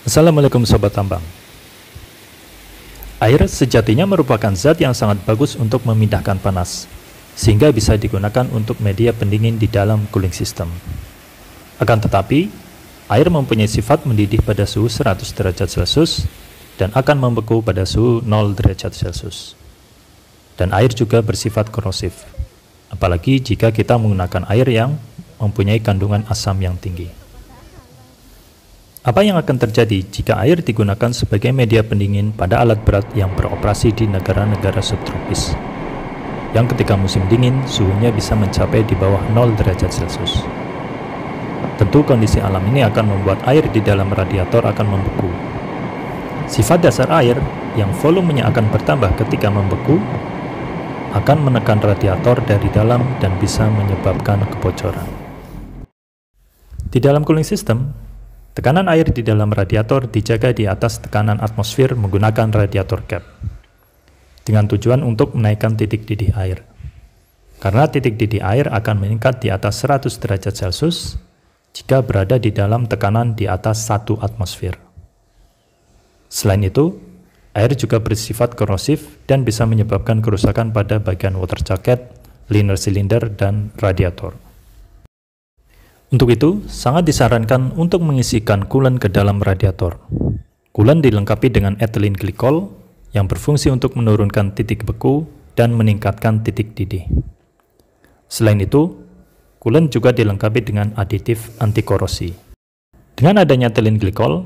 Assalamualaikum Sobat Tambang. Air sejatinya merupakan zat yang sangat bagus untuk memindahkan panas, sehingga bisa digunakan untuk media pendingin di dalam cooling system. Akan tetapi, air mempunyai sifat mendidih pada suhu 100 derajat Celcius dan akan membeku pada suhu 0 derajat Celcius. Dan air juga bersifat korosif, apalagi jika kita menggunakan air yang mempunyai kandungan asam yang tinggi. Apa yang akan terjadi jika air digunakan sebagai media pendingin pada alat berat yang beroperasi di negara-negara subtropis, yang ketika musim dingin suhunya bisa mencapai di bawah 0 derajat Celcius? Tentu kondisi alam ini akan membuat air di dalam radiator akan membeku. Sifat dasar air yang volumenya akan bertambah ketika membeku akan menekan radiator dari dalam dan bisa menyebabkan kebocoran. Di dalam cooling system, tekanan air di dalam radiator dijaga di atas tekanan atmosfer menggunakan radiator cap, dengan tujuan untuk menaikkan titik didih air. Karena titik didih air akan meningkat di atas 100 derajat Celcius jika berada di dalam tekanan di atas 1 atmosfer. Selain itu, air juga bersifat korosif dan bisa menyebabkan kerusakan pada bagian water jacket, liner cylinder, dan radiator. Untuk itu, sangat disarankan untuk mengisikan coolant ke dalam radiator. Coolant dilengkapi dengan ethylene glycol yang berfungsi untuk menurunkan titik beku dan meningkatkan titik didih. Selain itu, coolant juga dilengkapi dengan aditif anti korosi. Dengan adanya ethylene glycol,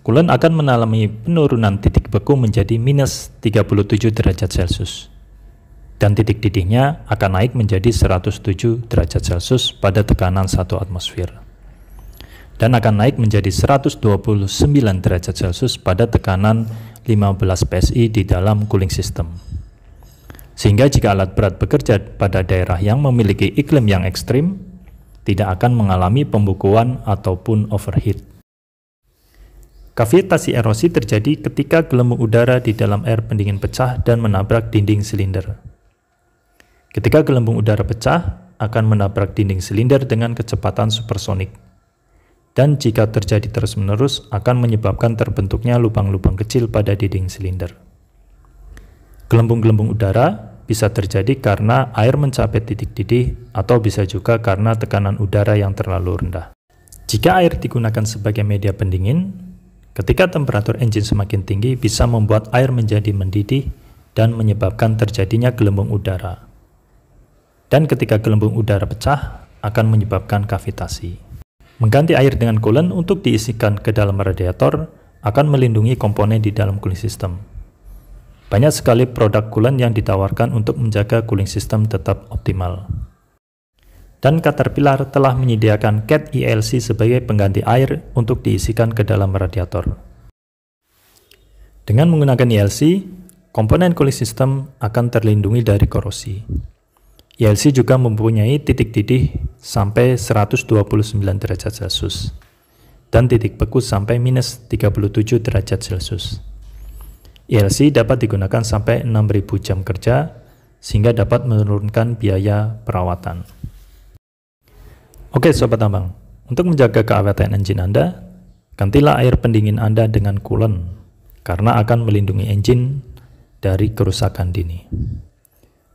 coolant akan mengalami penurunan titik beku menjadi minus 37 derajat Celcius. Dan titik didihnya akan naik menjadi 107 derajat Celcius pada tekanan 1 atmosfer. Dan akan naik menjadi 129 derajat Celcius pada tekanan 15 PSI di dalam cooling system. Sehingga jika alat berat bekerja pada daerah yang memiliki iklim yang ekstrim, tidak akan mengalami pembukuan ataupun overheat. Kavitasi erosi terjadi ketika gelembung udara di dalam air pendingin pecah dan menabrak dinding silinder. Ketika gelembung udara pecah, akan menabrak dinding silinder dengan kecepatan supersonik. Dan jika terjadi terus-menerus, akan menyebabkan terbentuknya lubang-lubang kecil pada dinding silinder. Gelembung-gelembung udara bisa terjadi karena air mencapai titik didih atau bisa juga karena tekanan udara yang terlalu rendah. Jika air digunakan sebagai media pendingin, ketika temperatur engine semakin tinggi bisa membuat air menjadi mendidih dan menyebabkan terjadinya gelembung udara. Dan ketika gelembung udara pecah, akan menyebabkan kavitasi. Mengganti air dengan coolant untuk diisikan ke dalam radiator akan melindungi komponen di dalam cooling system. Banyak sekali produk coolant yang ditawarkan untuk menjaga cooling system tetap optimal. Dan Caterpillar telah menyediakan CAT ELC sebagai pengganti air untuk diisikan ke dalam radiator. Dengan menggunakan ELC, komponen cooling system akan terlindungi dari korosi. ELC juga mempunyai titik didih sampai 129 derajat Celcius dan titik beku sampai minus 37 derajat Celcius. ELC dapat digunakan sampai 6.000 jam kerja sehingga dapat menurunkan biaya perawatan. Oke Sobat Tambang, untuk menjaga keaweten engine Anda, gantilah air pendingin Anda dengan coolant karena akan melindungi engine dari kerusakan dini.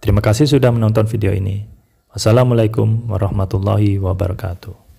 Terima kasih sudah menonton video ini. Wassalamualaikum warahmatullahi wabarakatuh.